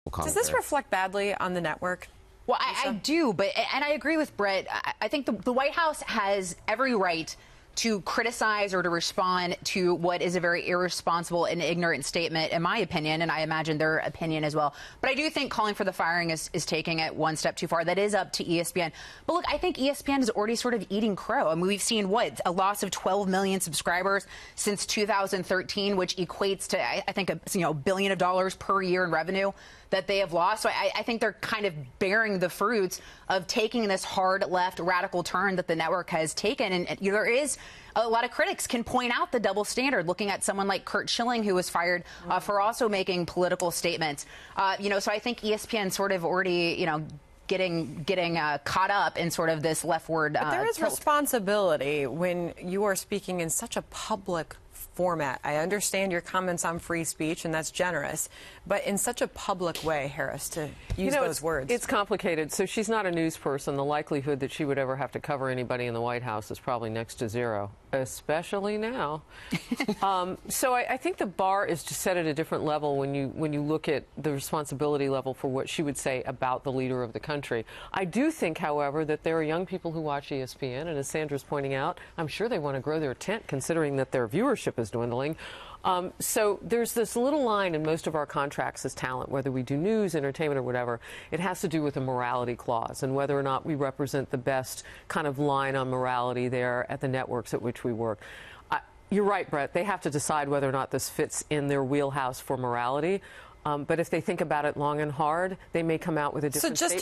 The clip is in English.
Does this reflect badly on the network? Well, I do, and I agree with Brett. I think the White House has every right to criticize or to respond to what is a very irresponsible and ignorant statement, in my opinion, and I imagine their opinion as well. But I do think calling for the firing is taking it one step too far. That is up to ESPN. But look, I think ESPN is already sort of eating crow. I mean, we've seen, a loss of 12 million subscribers since 2013, which equates to, I think, $1 billion per year in revenue that they have lost. So I think they're kind of bearing the fruits of taking this hard left radical turn that the network has taken. And there is a lot of critics can point out the double standard, looking at someone like Curt Schilling, who was fired for also making political statements. So I think ESPN sort of already, getting caught up in sort of this leftward But there is tilt. responsibility when you are speaking in such a public format. I understand your comments on free speech, and that's generous, but in such a public way, Harris, to use those words. It's complicated. So she's not a news person. The likelihood that she would ever have to cover anybody in the White House is probably next to zero, especially now. So I think the bar is just set at a different level when you look at the responsibility level for what she would say about the leader of the country. I do think, however, that there are young people who watch ESPN, and as Sandra's pointing out, I'm sure they want to grow their tent, considering that their viewership is dwindling. So there's this little line in most of our contracts as talent, whether we do news, entertainment, or whatever. It has to do with a morality clause and whether or not we represent the best kind of line on morality there at the networks at which we work. You're right, Brett. They have to decide whether or not this fits in their wheelhouse for morality. But if they think about it long and hard, they may come out with a different statement.